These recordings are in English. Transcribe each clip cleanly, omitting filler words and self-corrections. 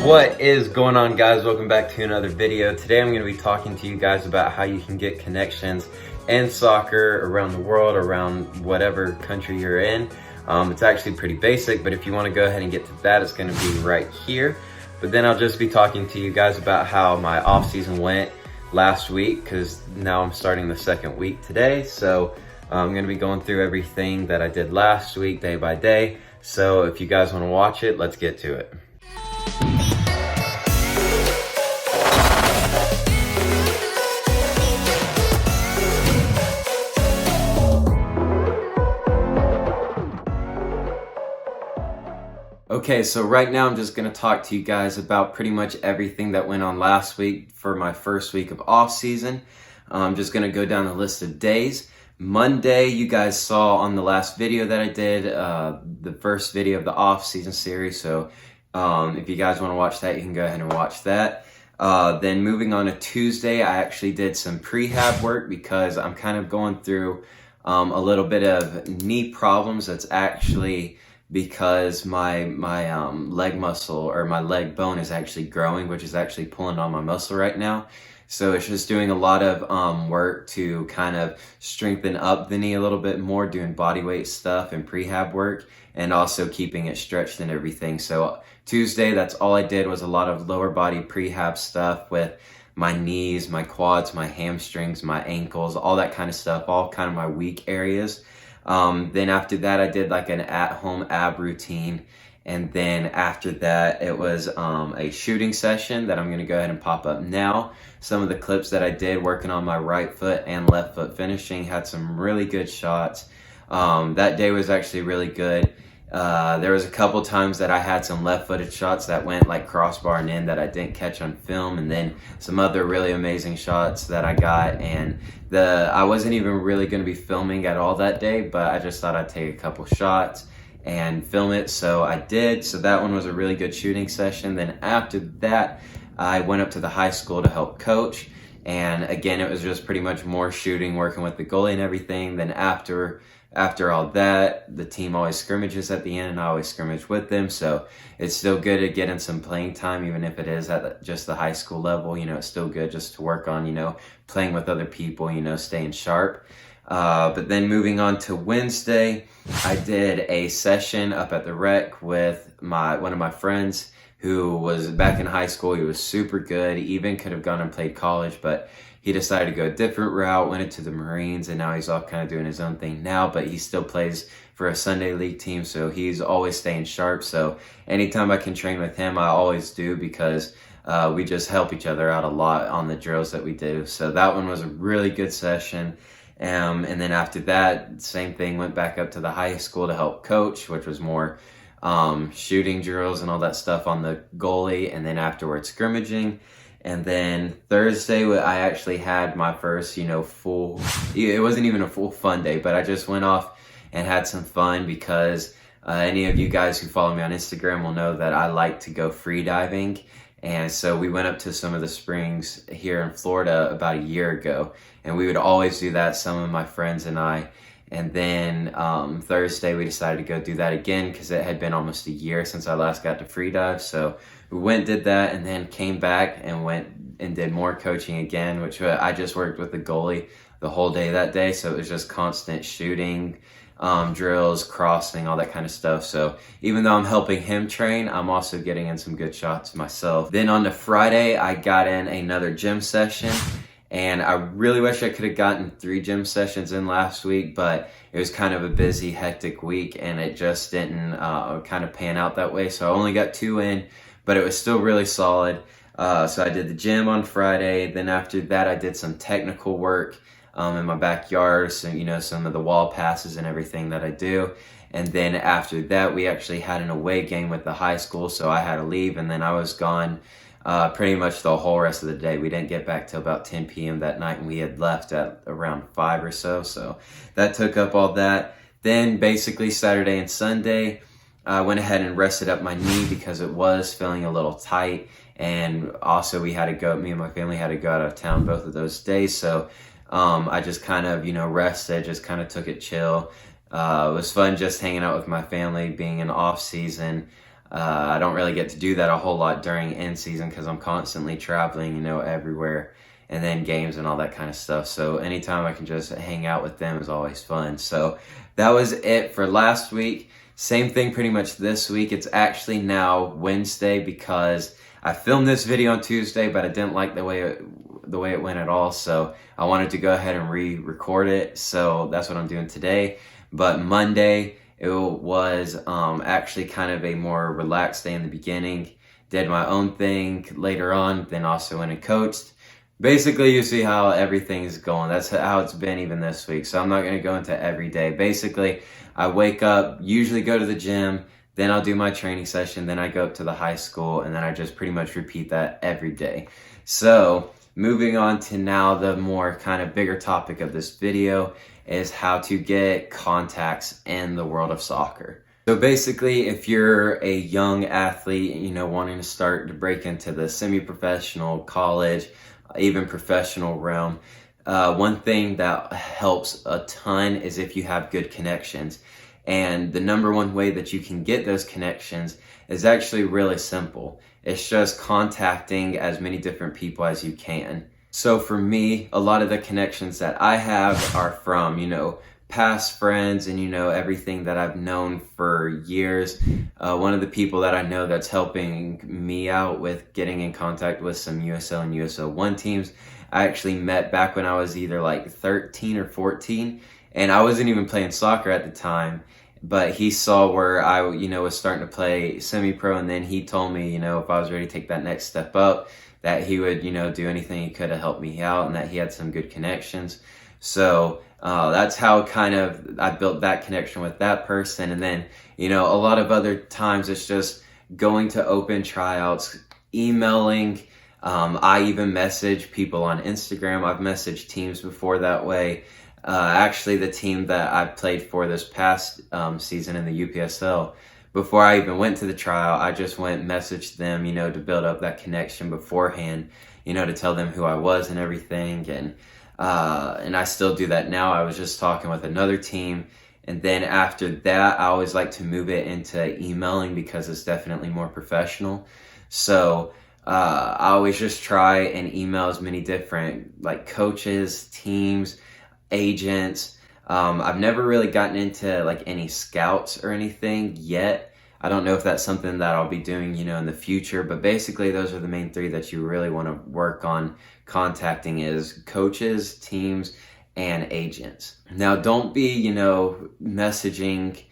What is going on, guys? Welcome back to another video. Today I'm going to be talking to you guys about how you can get connections in soccer around the world, around whatever country you're in. It's actually pretty basic, but if you want to go ahead and get to that, it's going to be right here. But then I'll just be talking to you guys about how my off season went last week, because now I'm starting the second week today. So I'm going to be going through everything that I did last week, day by day. So if you guys want to watch it, let's get to it. Okay, so right now I'm just going to talk to you guys about pretty much everything that went on last week for my first week of off season. I'm just going to go down the list of days. Monday, you guys saw on the last video that I did, the first video of the off season series. So if you guys want to watch that, you can go ahead and watch that. Then moving on to Tuesday, I actually did some prehab work because I'm kind of going through a little bit of knee problems. That's actually because my leg muscle, or my leg bone, is actually growing, which is actually pulling on my muscle right now. So it's just doing a lot of work to kind of strengthen up the knee a little bit more, doing body weight stuff and prehab work, and also keeping it stretched and everything. So Tuesday, that's all I did, was a lot of lower body prehab stuff with my knees, my quads, my hamstrings, my ankles, all that kind of stuff, all kind of my weak areas. Then after that, I did like an at-home ab routine. And then after that, it was a shooting session that I'm going to go ahead and pop up now. Some of the clips that I did working on my right foot and left foot finishing had some really good shots. That day was actually really good. There was a couple times that I had some left-footed shots that went like crossbar and in that I didn't catch on film, and then some other really amazing shots that I got. And I wasn't even really going to be filming at all that day, but I just thought I'd take a couple shots and film it, so I did. So that one was a really good shooting session. Then after that, I went up to the high school to help coach, and again, it was just pretty much more shooting, working with the goalie and everything. Then after all that, the team always scrimmages at the end, and I always scrimmage with them. So it's still good to get in some playing time, even if it is at just the high school level. You know, it's still good just to work on, you know, playing with other people, you know, staying sharp. But then moving on to Wednesday, I did a session up at the rec with one of my friends who was back in high school. He was super good. He even could have gone and played college, but he decided to go a different route, went into the Marines, and now he's off kind of doing his own thing now, but he still plays for a Sunday league team, so he's always staying sharp. So anytime I can train with him, I always do, because we just help each other out a lot on the drills that we do. So that one was a really good session. And then after that, same thing, went back up to the high school to help coach, which was more shooting drills and all that stuff on the goalie, and then afterwards scrimmaging. And then Thursday, I actually had my first, you know, it wasn't even a full fun day, but I just went off and had some fun, because any of you guys who follow me on Instagram will know that I like to go free diving. And so we went up to some of the springs here in Florida about a year ago, and we would always do that, some of my friends and I. And then Thursday we decided to go do that again, because it had been almost a year since I last got to free dive. So we went, did that, and then came back and went and did more coaching again, which I just worked with the goalie the whole day that day. So it was just constant shooting, drills, crossing, all that kind of stuff. So even though I'm helping him train, I'm also getting in some good shots myself. Then on to Friday, I got in another gym session, and I really wish I could have gotten 3 gym sessions in last week, but it was kind of a busy, hectic week, and it just didn't kind of pan out that way. So I only got 2 in, but it was still really solid. So I did the gym on Friday. Then after that, I did some technical work in my backyard, so, you know, some of the wall passes and everything that I do. And then after that, we actually had an away game with the high school, so I had to leave, and then I was gone pretty much the whole rest of the day. We didn't get back till about 10 p.m. that night, and we had left at around 5 or so. So that took up all that. Then basically Saturday and Sunday, I went ahead and rested up my knee because it was feeling a little tight. And also me and my family had to go out of town both of those days. So I just kind of, you know, rested, just kind of took it chill. It was fun just hanging out with my family, being in off season. I don't really get to do that a whole lot during in season because I'm constantly traveling, everywhere, and then games and all that kind of stuff. So anytime I can just hang out with them is always fun. So that was it for last week. Same thing pretty much this week. It's actually now Wednesday because I filmed this video on Tuesday, but I didn't like the way it went at all. So I wanted to go ahead and re-record it. So that's what I'm doing today. But Monday, it was actually kind of a more relaxed day in the beginning. Did my own thing later on, then also went and coached. Basically, you see how everything is going. That's how it's been even this week. So I'm not going to go into every day. Basically, I wake up, usually go to the gym, then I'll do my training session, then I go up to the high school, and then I just pretty much repeat that every day. So moving on to now the more kind of bigger topic of this video is how to get contacts in the world of soccer. So basically, if you're a young athlete, wanting to start to break into the semi-professional, college, even professional realm, one thing that helps a ton is if you have good connections. And the number one way that you can get those connections is actually really simple. It's just contacting as many different people as you can. So for me, a lot of the connections that I have are from, past friends and, everything that I've known for years. One of the people that I know that's helping me out with getting in contact with some USL and USL 1 teams, I actually met back when I was either like 13 or 14, and I wasn't even playing soccer at the time. But he saw where I, was starting to play semi-pro, and then he told me, if I was ready to take that next step up, that he would, do anything he could to help me out, and that he had some good connections. So that's how kind of I built that connection with that person. And then, a lot of other times it's just going to open tryouts, emailing. I even message people on Instagram. I've messaged teams before that way. Actually, the team that I played for this past season in the UPSL, before I even went to the trial, I just went and messaged them, to build up that connection beforehand, to tell them who I was and everything. And I still do that now. I was just talking with another team. And then after that, I always like to move it into emailing because it's definitely more professional. So I always just try and email as many different coaches, teams, agents. I've never really gotten into any scouts or anything yet. I don't know if that's something that I'll be doing, in the future, but basically those are the main three that you really want to work on contacting is coaches, teams, and agents. Now, don't be, messaging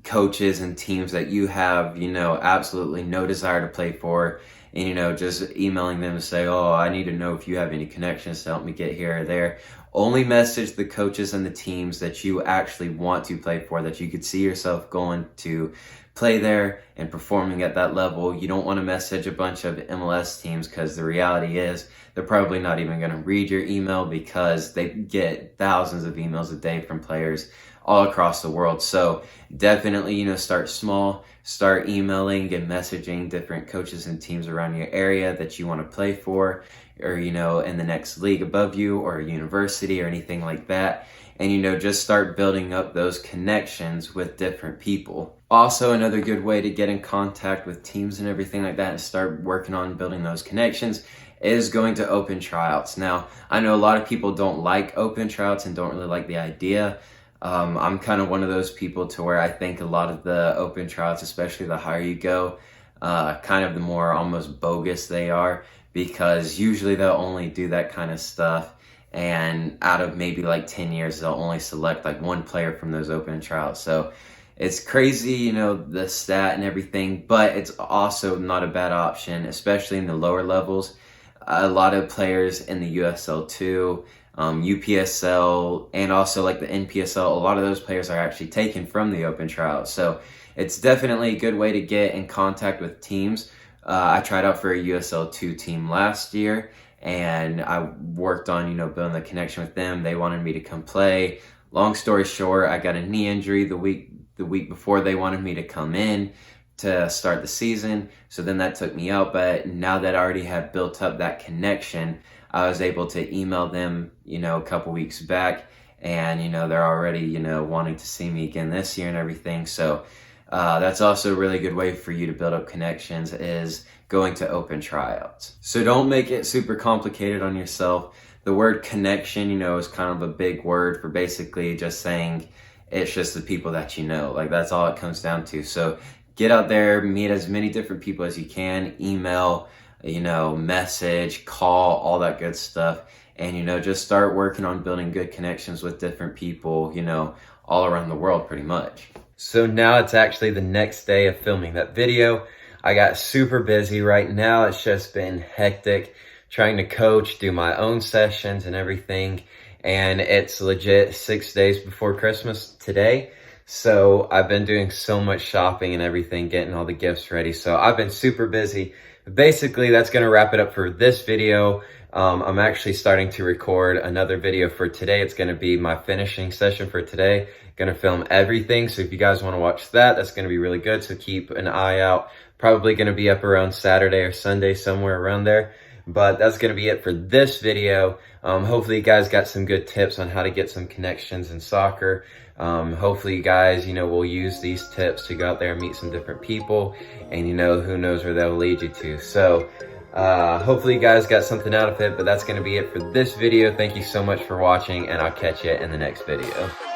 coaches and teams that you have, absolutely no desire to play for, and, just emailing them to say, oh, I need to know if you have any connections to help me get here or there. Only message the coaches and the teams that you actually want to play for, that you could see yourself going to play there and performing at that level. You don't want to message a bunch of MLS teams because the reality is they're probably not even going to read your email because they get thousands of emails a day from players all across the world. So definitely, start small, start emailing and messaging different coaches and teams around your area that you want to play for, or, in the next league above you or a university or anything like that. And, just start building up those connections with different people. Also, another good way to get in contact with teams and everything like that and start working on building those connections is going to open tryouts. Now, I know a lot of people don't like open tryouts and don't really like the idea. I'm kind of one of those people to where I think a lot of the open tryouts, especially the higher you go, kind of the more almost bogus they are, because usually they'll only do that kind of stuff, and out of maybe 10 years they'll only select one player from those open tryouts. So it's crazy, the stat and everything, but it's also not a bad option, especially in the lower levels. A lot of players in the USL2, UPSL, and also the NPSL, a lot of those players are actually taken from the open tryout. So it's definitely a good way to get in contact with teams. I tried out for a USL2 team last year, and I worked on, building the connection with them. They wanted me to come play. Long story short, I got a knee injury the week before they wanted me to come in to start the season. So then that took me out. But now that I already had built up that connection, I was able to email them, a couple weeks back, and, they're already, wanting to see me again this year and everything. So That's also a really good way for you to build up connections, is going to open tryouts. So don't make it super complicated on yourself. The word connection, is kind of a big word for basically just saying it's just the people that you know. Like, that's all it comes down to. So get out there, meet as many different people as you can, email, message, call, all that good stuff. And, just start working on building good connections with different people, all around the world pretty much. So now it's actually the next day of filming that video. I got super busy right now. It's just been hectic trying to coach, do my own sessions and everything. And it's legit 6 days before Christmas today. So I've been doing so much shopping and everything, getting all the gifts ready. So I've been super busy. Basically, that's going to wrap it up for this video. I'm actually starting to record another video for today. It's going to be my finishing session for today. Going to film everything. So if you guys want to watch that, that's going to be really good. So keep an eye out. Probably going to be up around Saturday or Sunday, somewhere around there. But that's going to be it for this video. Hopefully you guys got some good tips on how to get some connections in soccer. Hopefully you guys, will use these tips to go out there and meet some different people. And, who knows where they'll lead you to. So hopefully you guys got something out of it. But that's going to be it for this video. Thank you so much for watching. And I'll catch you in the next video.